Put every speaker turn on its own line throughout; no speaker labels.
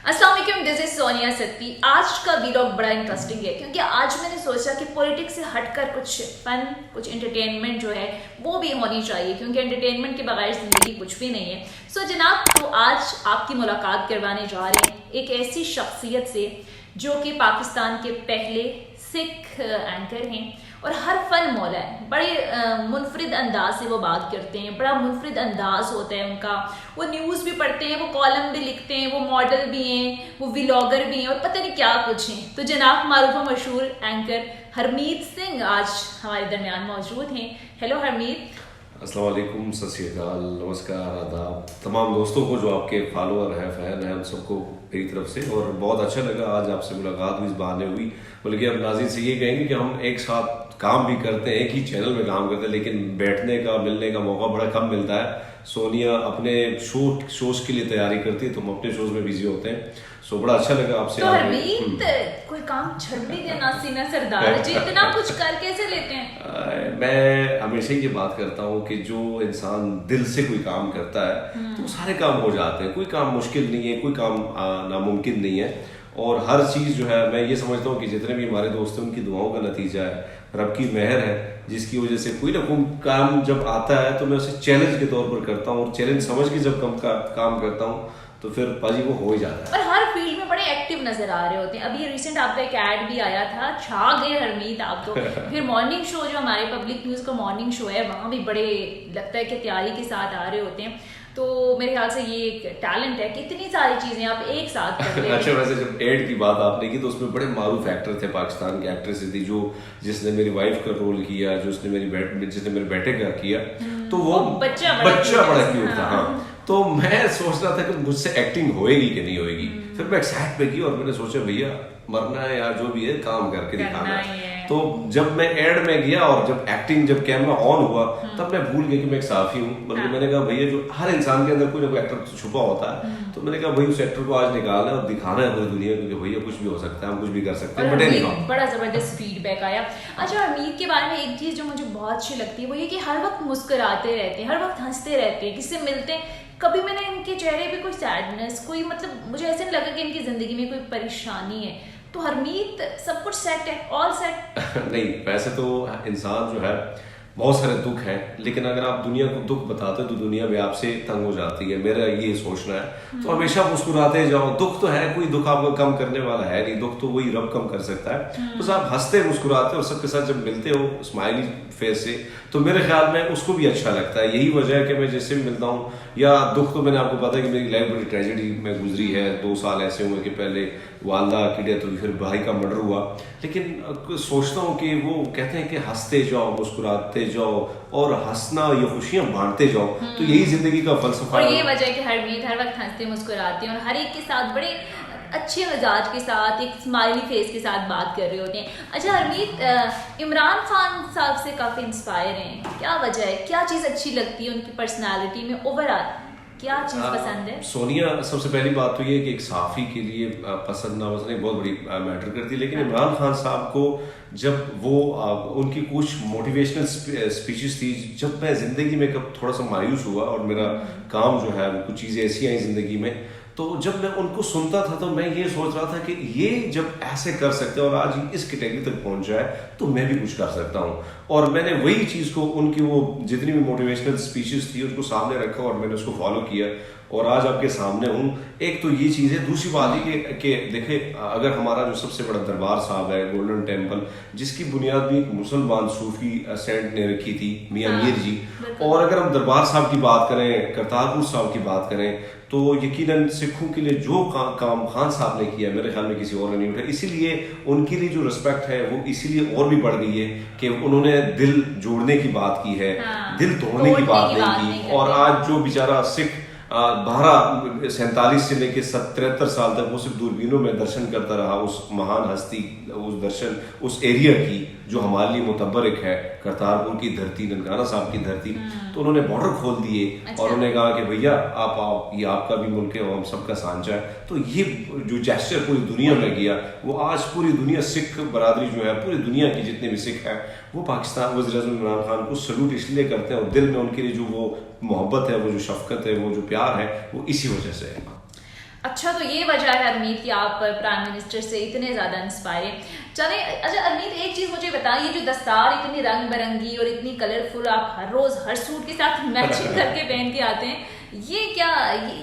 अस्सलाम वालेकुम, this is Sonia Satti. आज का वीलॉग बड़ा इंटरेस्टिंग है क्योंकि आज मैंने सोचा कि पॉलिटिक्स से हटकर कुछ फन, कुछ एंटरटेनमेंट जो है वो भी होनी चाहिए क्योंकि एंटरटेनमेंट के बगैर जिंदगी कुछ भी नहीं है। सो जनाब, तो आज आपकी मुलाकात करवाने जा रहे हैं एक ऐसी शख्सियत से जो कि पाकिस्तान के पहले सिख एंकर हैं और हर फन मौला है। बड़े मुनफरिद अंदाज से वो बात करते हैं, बड़ा मुनफरिद अंदाज होता है उनका। वो न्यूज़ भी पढ़ते हैं, वो कॉलम भी लिखते हैं, वो मॉडल भी हैं, वो व्लॉगर भी हैं और पता नहीं क्या कुछ हैं। तो जनाब मारूफ मशहूर एंकर हरमीत सिंह आज हमारे दरमियान मौजूद हैं। हेलो हरमीत।
अस्सलाम वालेकुम, सत श्री अकाल, नमस्कार, आदाब तमाम दोस्तों को जो आपके फॉलोअर हैं, फ़ैन हैं, उन सबको मेरी तरफ से। और बहुत अच्छा लगा आज आपसे मुलाकात हुई, इस बहाने हुई। बल्कि अब नाज़रीन से ये कहेंगे कि हम एक साथ काम भी करते हैं, एक ही चैनल में काम करते हैं, लेकिन बैठने का, मिलने का मौका बड़ा कम मिलता है। सोनिया अपने शोज के लिए तैयारी करती है, तो हम अपने शोज में बिजी होते हैं। सो बड़ा अच्छा लगा आपसे।
तो हरमीत, कोई काम छड़ भी देना, सीना सरदार जी, इतना कुछ कर कैसे लेते हैं?
मैं हमेशा ये बात करता हूँ कि जो इंसान दिल से कोई काम करता है तो सारे काम हो जाते हैं। कोई काम मुश्किल नहीं है, कोई काम नामुमकिन नहीं है। और हर चीज़ जो है, मैं ये समझता हूँ कि जितने भी हमारे दोस्त हैं उनकी दुआओं का नतीजा है, रब की मेहर है, जिसकी वजह से कोई ना कोई काम जब आता है तो मैं उसे चैलेंज के तौर पर करता हूँ। और चैलेंज समझ के जब काम करता हूँ तो फिर पाजी वो हो ही जाता है।
और हर फील्ड में बड़े एक्टिव नजर आ रहे होते हैं। अभी रिसेंट आपका एक ऐड भी आया था, छा गए हरमीत आप तो। फिर मॉर्निंग शो जो हमारे पब्लिक न्यूज़ का मॉर्निंग शो है, वहाँ भी बड़े लगता है कि तैयारी के साथ आ रहे होते हैं। तो मेरे ख्याल से ये एक टैलेंट है कि इतनी सारी चीजें आप एक साथ कर रहे हैं।
अच्छा, वैसे जब एड की बात आपने की तो उसमें बड़े मारूफ एक्टर थे, पाकिस्तान के एक्ट्रेस थी, जो जिसने मेरी वाइफ का रोल किया, जिसने मेरे बेटे का किया, तो वो बच्चा बड़ा क्यूट था। हाँ, तो मैं सोच रहा था कि मुझसे एक्टिंग होएगी कि नहीं होएगी। फिर मैं एक्साइट पे की और मैंने सोचा भैया मरना है यार, जो भी है काम करके दिखाना है। तो जब मैं एड में गया और जब कैमरा ऑन हुआ तब मैं भूल गया कि मैं एक साफी हूँ। बल्कि मैंने कहा भैया, जो हर इंसान के अंदर कोई ना कोई एक्टर छुपा होता है, तो मैंने कहा भाई उस एक्टर को आज निकालना है और दिखाना है पूरी दुनिया, क्योंकि भैया कुछ भी हो सकता है, हम कुछ भी कर सकते हैं। बट
बड़ा जबरदस्त फीडबैक आया। अच्छा, हरमीत के बारे में एक चीज जो मुझे बहुत अच्छी लगती है वो ये कि हर वक्त मुस्कुराते रहते हैं, हर वक्त हंसते रहते हैं। किससे मिलते हैं कभी मैंने इनके चेहरे पे कोई सैडनेस, कोई मतलब मुझे ऐसे नहीं लगा कि इनकी जिंदगी में कोई परेशानी है। तो हरमीत सब कुछ सेट है, ऑल सेट?
नहीं, वैसे तो इंसान जो है बहुत सारे दुख हैं, लेकिन अगर आप दुनिया को दुख बताते हो तो दुनिया भी आपसे तंग हो जाती है। मेरा ये सोचना है। तो हमेशा मुस्कुराते जाओ। दुख तो है, कोई दुख आपको कम करने वाला है नहीं, दुख तो वही रब कम कर सकता है। बस आप हंसते मुस्कुराते और सबके साथ जब मिलते हो स्माइली फेस से, तो मेरे ख्याल में उसको भी अच्छा लगता है। यही वजह है कि मैं जिससे भी मिलता हूँ, या दुख तो मैंने आपको पता है कि मेरी लाइफ बड़ी ट्रेजेडी में गुजरी है। 2 साल ऐसे हुए कि पहले वालदा की डेथ हुई, फिर भाई का मर्डर हुआ। लेकिन सोचता हूँ कि वो कहते हैं कि हंसते जाओ, मुस्कुराते जाओ और हंसना, ये खुशियां बांटते जाओ, तो यही जिंदगी का फलसफा है।
और ये वजह है कि हरमीत हर वक्त हंसते मुस्कुराते हैं और हर एक के साथ बड़े अच्छे मिजाज के साथ, एक स्माइली फेस के साथ बात कर रहे होते हैं। अच्छा हरमीत, इमरान खान साहब से काफी इंस्पायर हैं, क्या वजह है, क्या चीज अच्छी लगती है उनकी पर्सनालिटी में? ओवरऑल क्या चीज पसंद है?
सोनिया, सबसे पहली बात तो ये कि एक सहाफ़ी के लिए पसंद ना पसंद बहुत बड़ी मैटर करती है। लेकिन इमरान खान साहब को जब वो उनकी कुछ मोटिवेशनल स्पीचेस थी, जब मैं ज़िंदगी में कब थोड़ा सा मायूस हुआ और मेरा काम जो है, कुछ चीज़ें ऐसी आई ज़िंदगी में, तो जब मैं उनको सुनता था तो मैं ये सोच रहा था कि ये जब ऐसे कर सकते हैं और आज इस कैटेगरी तक पहुंच जाए तो मैं भी कुछ कर सकता हूं। और मैंने वही चीज़ को, उनकी वो जितनी भी मोटिवेशनल स्पीचेस थी उसको सामने रखा और मैंने उसको फॉलो किया और आज आपके सामने हूँ। एक तो ये चीज़ है। दूसरी बात ही कि देखे, अगर हमारा जो सबसे बड़ा दरबार साहब है, गोल्डन टेम्पल, जिसकी बुनियाद भी एक मुसलमान सूफी सेंट ने रखी थी, मियां मीर जी। और अगर हम दरबार साहब की बात करें, करतारपुर साहब की बात करें, तो यकीनन सिखों के लिए जो काम खान साहब ने किया, मेरे ख्याल में किसी और ने नहीं उठाया। इसीलिए उनके लिए जो रिस्पेक्ट है वो इसीलिए और भी बढ़ गई है कि उन्होंने दिल जोड़ने की बात की है, दिल तोड़ने की बात नहीं की। और आज जो बेचारा सिख 47 से लेकर 73 साल तक वो सिर्फ दूरबीनों में दर्शन करता रहा, उस महान हस्ती, उस एरिया की जो हमारे लिए मुतबरक है, करतारपुर की धरती, ननकाना साहब की धरती। तो उन्होंने बॉर्डर खोल दिए। अच्छा। और उन्होंने कहा कि भैया आप आओ, ये आपका भी मुल्क है और हम सबका सांझा है। तो ये जो जेस्चर पूरी दुनिया में गया, वो आज पूरी दुनिया, सिख बरादरी जो है, पूरी दुनिया की जितने भी सिख हैं, वो पाकिस्तान वज़ीर-ए-आज़म इमरान खान को सल्यूट इसलिए करते हैं और दिल में उनके लिए जो वो मोहब्बत है, वो जो शफकत है, वो जो प्यार है, वो इसी वजह से है।
अच्छा, तो ये वजह है हरमीत कि आप प्राइम मिनिस्टर से इतने ज्यादा इंस्पायर हैं। चले, अच्छा हरमीत एक चीज मुझे बताइए, जो दस्तार इतनी रंग बिरंगी और इतनी कलरफुल आप हर रोज हर सूट के साथ मैचिंग करके पहन के आते हैं, ये क्या,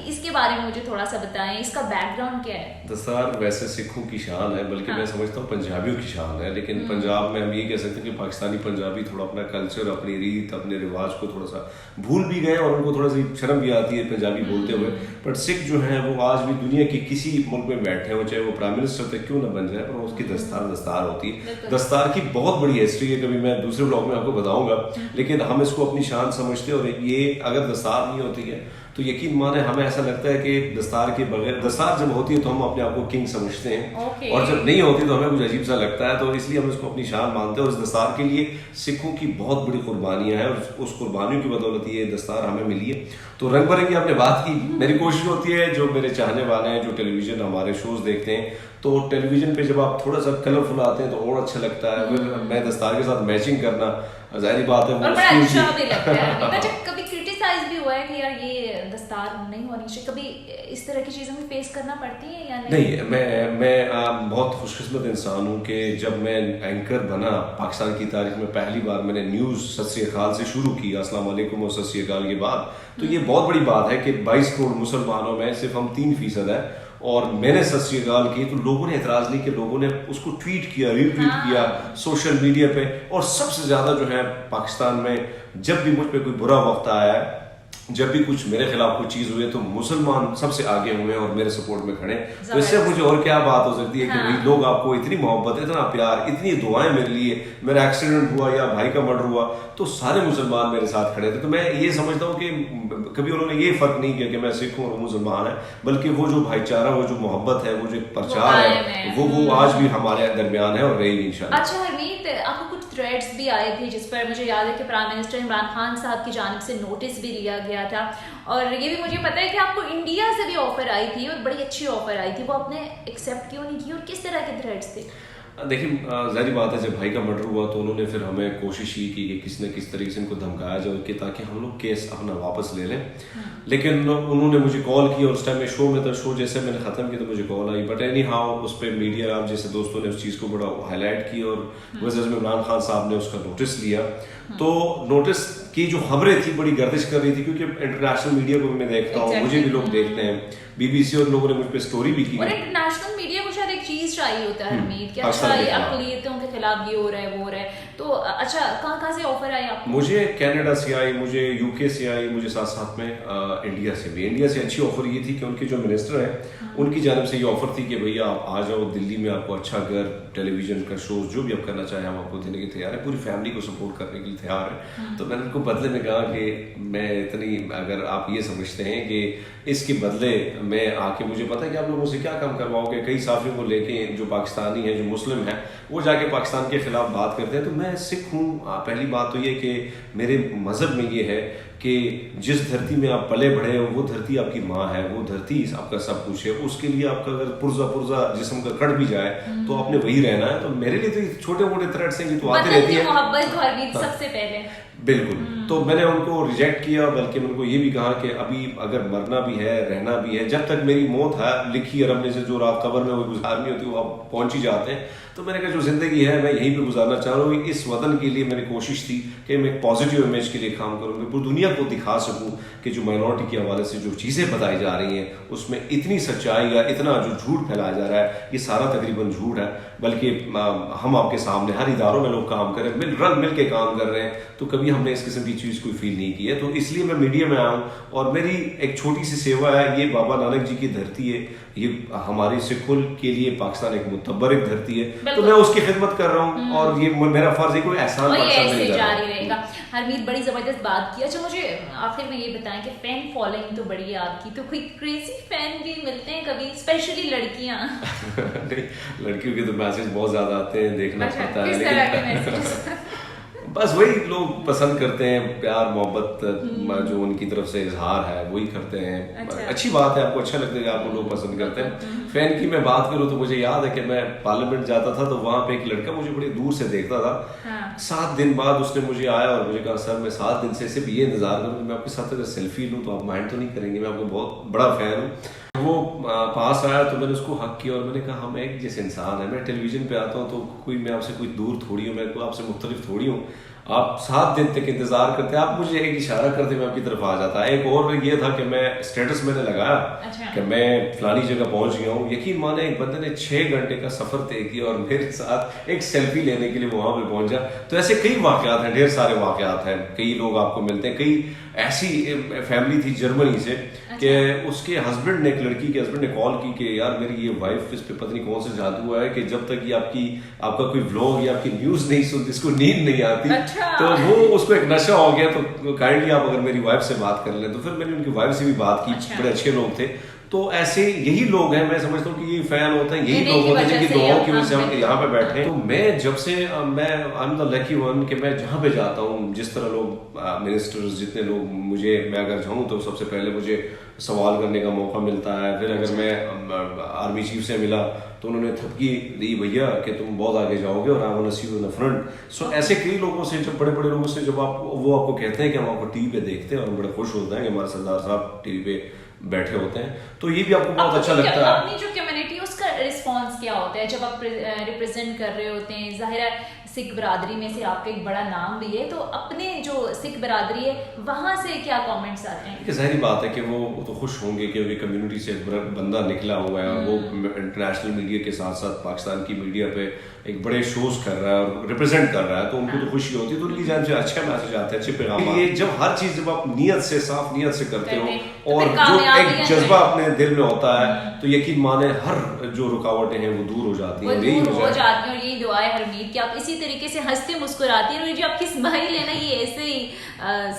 इसके बारे में मुझे थोड़ा सा बताएं, इसका बैकग्राउंड क्या है?
दस्तार वैसे सिखों की शान है, बल्कि मैं समझता हूँ पंजाबियों की शान है। लेकिन पंजाब में हम ये कह सकते हैं कि पाकिस्तानी पंजाबी थोड़ा अपना कल्चर, अपनी रीत, अपने रिवाज को थोड़ा सा भूल भी गए और उनको थोड़ा सी शर्म भी आती है पंजाबी बोलते हुए। बट सिख जो है वो आज भी दुनिया के किसी मुल्क में बैठे हो, चाहे वो प्राइम मिनिस्टर तक क्यों ना बन जाए, पर उसकी दस्तार होती है। दस्तार की बहुत बड़ी हिस्ट्री है, कभी मैं दूसरे ब्लॉग में आपको बताऊंगा। लेकिन हम इसको अपनी शान समझते हैं, और ये अगर दस्तार नहीं होती है तो यकीन माने हमें ऐसा लगता है कि दस्तार के बगैर, दस्तार जब होती है तो हम अपने आप को किंग समझते हैं, और जब नहीं होती तो हमें कुछ अजीब सा लगता है। तो इसलिए हम इसको अपनी शान मानते हैं, और इस दस्तार के लिए सिखों की बहुत बड़ी कुर्बानियां हैं, और उस कुर्बानियों की बदौलत ये दस्तार हमें मिली है। तो रंग बिरंगी आपने बात की, मेरी कोशिश होती है, जो मेरे चाहने वाले हैं, जो टेलीविजन हमारे शोज देखते हैं, तो टेलीविजन पे जब आप थोड़ा सा कलरफुल आते हैं तो और अच्छा लगता है। फिर मैं दस्तार के साथ मैचिंग करना, जाहिर बात है,
और बड़ा अच्छा भी लगता है। अच्छा, कभी क्रिटिसाइज भी हुआ है कि यार ये दस्तार नहीं होनी चाहिए, कभी इस तरह की चीजें भी फेस करना पड़ती है या नहीं?
मैं बहुत खुशकिस्मत इंसान हूँ कि जब मैं एंकर बना पाकिस्तान की तारीख में पहली बार मैंने न्यूज़ सत श्री अकाल से शुरू की, अस्सलाम वालेकुम और सत श्री अकाल के बाद, तो ये बहुत बड़ी बात है कि 22 करोड़ मुसलमानों में सिर्फ हम 3% है, और मैंने सत श्री अकाल की तो लोगों ने एतराज नहीं किया, लोगों ने उसको ट्वीट किया, रीट्वीट किया सोशल मीडिया पे। और सबसे ज्यादा जो है पाकिस्तान में जब भी मुझ पे कोई बुरा वक्त आया है, जब भी कुछ मेरे खिलाफ कोई चीज हुई है, तो मुसलमान सबसे आगे हुए और मेरे सपोर्ट में खड़े। तो इससे मुझे और क्या बात हो सकती है कि भाई लोग आपको इतनी मोहब्बत, इतना प्यार, इतनी दुआएं मेरे लिए, मेरा एक्सीडेंट हुआ या भाई का मर्डर हुआ तो सारे मुसलमान मेरे साथ खड़े थे। तो मैं ये समझता हूँ कि कभी उन्होंने ये फर्क नहीं किया कि मैं सिख हूँ और मुसलमान है, बल्कि वो जो भाईचारा, वो जो मोहब्बत है, वो जो प्रचार है, वो आज भी हमारे दरमियान है और रहेगी इंशाल्लाह।
अच्छा हरमीत, आपको कुछ थ्रेड्स भी आए थे जिस पर मुझे याद है कि प्राइम मिनिस्टर इमरान खान साहब की जानिब से नोटिस भी लिया गया था, और ये भी मुझे पता है कि आपको इंडिया से भी ऑफर आई थी और बड़ी अच्छी ऑफर आई थी, वो आपने एक्सेप्ट क्यों नहीं की और किस तरह के थ्रेड्स थे?
देखिए, जाहिर बात है, जब भाई का मर्डर हुआ तो उन्होंने फिर हमें कोशिश ही की कि किसी न किसी तरीके से इनको धमकाया जाए कि ताकि हम लोग केस अपना वापस ले लें। लेकिन उन्होंने मुझे कॉल की, और उस टाइम में शो में था, शो जैसे मैंने ख़त्म किया तो मुझे call I. But any how उस पर मीडिया आप जैसे दोस्तों ने उस चीज़ को बड़ा हाईलाइट किया, और वजह में इमरान खान साहब ने उसका नोटिस लिया। तो नोटिस की जो खबरें थी बड़ी गर्दिश कर रही थी, क्योंकि इंटरनेशनल मीडिया को मैं देखता हूँ, मुझे भी लोग देखते हैं, BBC और लोगों ने मुझ पर स्टोरी भी की।
और इंटरनेशनल मीडिया को शायद एक चीज चाहिए होता है हरमीत, कि अच्छा ये अक़लियतों के खिलाफ ये हो रहा है, वो हो रहा है। तो अच्छा, कहाँ से ऑफर आई आपको?
मुझे कनाडा से आई, मुझे UK से आई, मुझे साथ साथ में इंडिया से भी। इंडिया से अच्छी ऑफर ये थी कि उनके जो मिनिस्टर हैं उनकी जानिब से ये ऑफर थी कि भैया आप आ जाओ दिल्ली में, आपको अच्छा घर, टेलीविजन का शो जो भी आप करना चाहें हम आपको देने के तैयार है, पूरी फैमिली को सपोर्ट करने के लिए तैयार है। तो मैंने उनको बदले में कहा कि मैं इतनी, अगर आप ये समझते हैं कि इसके बदले मैं आके, मुझे पता है कि आप लोगों से क्या काम करवाओगे, कई साफियों को लेके जो पाकिस्तानी हैं, जो मुस्लिम हैं, वो जाके पाकिस्तान के खिलाफ बात करते हैं। तो मैं सिख हूँ, पहली बात तो ये कि मेरे मजहब में ये है कि जिस धरती में आप पले बढ़े हो वो धरती आपकी माँ है, वो धरती आपका सब कुछ है। उसके लिए आपका अगर पुर्जा जिस्म का कट भी जाए तो आपने वही रहना है। तो मेरे लिए तो छोटे मोटे थ्रेट्स हैं तो आते रहती है,
मोहब्बत सबसे पहले,
बिल्कुल। तो मैंने उनको रिजेक्ट किया, बल्कि उनको ये भी कहा कि अभी अगर मरना भी है, रहना भी है, जब तक मेरी मौत है लिखी है रब ने से, जो रात कब्र में वो गुजारनी होती है वो आप पहुंच ही जाते हैं। तो मैंने कहा जो जिंदगी है मैं यहीं पे गुजारना चाह रहा हूँ। इस वतन के लिए मेरी कोशिश थी कि मैं एक पॉजिटिव इमेज के लिए काम करूँ, पूरी दुनिया को दिखा सकूँ कि जो माइनॉरिटी के हवाले से जो चीज़ें बताई जा रही हैं उसमें इतनी सच्चाई या इतना जो झूठ फैलाया जा रहा है ये सारा तकरीबन झूठ है। बल्कि हम आपके सामने हर इदारों में लोग काम कर रहे हैं, रल मिल के काम कर रहे हैं, तो कभी हमने इस किस्म की चीज़ कोई फील नहीं की है। तो इसलिए मैं मीडिया में आया हूँ, और मेरी एक छोटी सी सेवा है, ये बाबा नानक जी की धरती है, ये हमारी सिखुल के लिए पाकिस्तान एक मुतबर एक धरती है, तो मैं उसकी खिदमत कर रहा हूँ, और ये मेरा फर्ज है, कोई एहसान
ऐसे जारी रहेगा। हरमीत, बड़ी जबरदस्त बात की। अच्छा, मुझे आखिर में ये बताएं कि फैन फॉलोइंग तो बड़ी है आपकी, तो कोई क्रेजी फैन भी मिलते हैं कभी, स्पेशली लड़कियां?
नहीं, लड़कियों के तो मैसेज बहुत ज्यादा आते हैं, देखना पड़ता है, लेकिन बस वही लोग पसंद करते हैं, प्यार मोहब्बत जो उनकी तरफ से इजहार है वही करते हैं। अच्छा। अच्छी बात है, आपको अच्छा लगता है कि आपको लोग पसंद करते हैं। फैन की मैं बात करूँ तो मुझे याद है कि मैं पार्लियामेंट जाता था तो वहां पे एक लड़का मुझे बड़ी दूर से देखता था। हाँ। 7 दिन बाद उसने मुझे आया और मुझे कहा सर मैं 7 दिन से सिर्फ ये इंतजार करूँ कि मैं आपके साथ अगर सेल्फी लूँ तो आप माइंड तो नहीं करेंगे, मैं आपको बहुत बड़ा फैन हूँ। वो पास आया तो मैंने उसको हक किया और मैंने कहा हम एक जैसे इंसान है, मैं टेलीविजन पे आता हूँ तो कोई मैं आपसे कोई दूर थोड़ी हूँ, मैं आपसे मुख्तलिफ थोड़ी हूँ। आप 7 दिन तक इंतजार करते, आप मुझे एक इशारा करते मैं आपकी तरफ आ जाता। एक और ये था कि मैं स्टेटस मैंने लगाया कि मैं फलानी जगह पहुंच गया हूँ। यकीन माने एक बंदे ने 6 घंटे का सफर तय किया और मेरे साथ एक सेल्फी लेने के लिए वहां पे पहुंचा। तो ऐसे कई वाकयात हैं, ढेर सारे वाकयात हैं, कई लोग आपको मिलते हैं। कई ऐसी फैमिली थी जर्मनी से कि उसके हस्बैंड ने, एक लड़की के हस्बैंड ने कॉल की कि यार मेरी ये वाइफ, इस पे पता नहीं कौन सा जादू हुआ है कि जब तक ये आपका कोई व्लॉग या आपकी न्यूज नहीं सुनती इसको नींद नहीं आती। तो वो उसको एक नशा हो गया। तो काइंडली आप अगर मेरी वाइफ से बात कर लें। तो फिर मैंने उनकी वाइफ से भी बात की, बड़े अच्छे लोग थे। तो ऐसे यही लोग हैं, मैं समझता हूँ कि ये फैन होते हैं, यही लोग होते हैं जिनकी दुआओं की वजह से हम यहाँ पे बैठे हैं। तो मैं जब से मैं I am the lucky one कि मैं जहाँ पे जाता हूँ, जिस तरह लोग मिनिस्टर्स, जितने लोग मुझे, मैं अगर जाऊँ तो सबसे पहले मुझे सवाल करने का मौका मिलता है। फिर अगर मैं आर्मी चीफ से मिला तो उन्होंने थपकी दी, भैया कि तुम बहुत आगे जाओगे और I want to see you in the front. So ऐसे कई लोगों से, जब बड़े बड़े लोगों से जब वो आपको कहते हैं कि हम आपको टीवी पे देखते हैं और बड़े खुश होते हैं कि हमारे सरदार साहब टीवी पे बैठे होते हैं, तो ये भी आपको बहुत अच्छा लगता है।
अपनी जो कम्युनिटी उसका रिस्पांस क्या होता है जब आप रिप्रेजेंट कर रहे होते हैं? जाहिर है सिख बरादरी में से आपका एक बड़ा नाम भी है, तो अपने जो सिख बरादरी है वहां से क्या कमेंट्स आते हैं?
जाहिर बात है कि वो तो खुश होंगे कि वो कम्युनिटी से बंदा निकला हुआ है और वो इंटरनेशनल मीडिया के साथ साथ पाकिस्तान की मीडिया पे एक बड़े शोज कर रहा है और रिप्रेजेंट कर रहा है, तो उनको तो खुशी होती है। तो उनकी जान से अच्छा मैसेज आता है, अच्छे पैगाम। ये जब हर चीज जब आप नियत से, साफ नियत से करते हो और जो एक जज्बा अपने दिल में होता है, तो यकीन माने हर जो रुकावटें हैं वो दूर हो जाती हैं।
दूर हो जाती हैं। और यही दुआ है हरमीत कि आप इसी तरीके से हंसते मुस्कुराती हैं और जो आपकी स्माइल है ना, ये ऐसे ही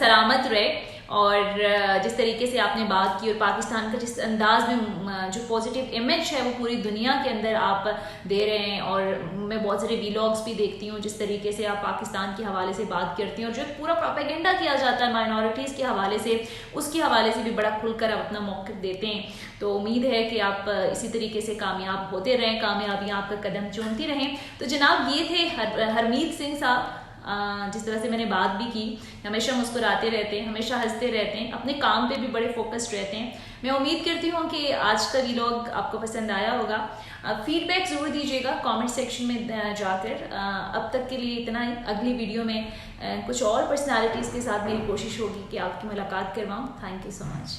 सलामत रहे। और जिस तरीके से आपने बात की और पाकिस्तान का जिस अंदाज में जो पॉजिटिव इमेज है वो पूरी दुनिया के अंदर आप दे रहे हैं, और मैं बहुत सारे वीलॉग्स भी देखती हूँ जिस तरीके से आप पाकिस्तान के हवाले से बात करती हैं और जो एक पूरा प्रोपेगेंडा किया जाता है माइनॉरिटीज़ के हवाले से, उसके हवाले से भी बड़ा खुलकर आप अपना मौक़िफ़ देते हैं। तो उम्मीद है कि आप इसी तरीके से कामयाब होते रहें, कामयाबियाँ आपका कदम चूमती रहें। तो जनाब ये थे हरमीत सिंह साहब। जिस तरह से मैंने बात भी की, हमेशा मुस्कुराते रहते हैं, हमेशा हंसते रहते हैं, अपने काम पे भी बड़े फोकस्ड रहते हैं। मैं उम्मीद करती हूँ कि आज का व्लॉग आपको पसंद आया होगा। फीडबैक ज़रूर दीजिएगा कमेंट सेक्शन में जाकर। अब तक के लिए इतना ही। अगली वीडियो में कुछ और पर्सनालिटीज़ के साथ मेरी कोशिश होगी कि आपकी मुलाकात करवाऊँ। Thank you so much.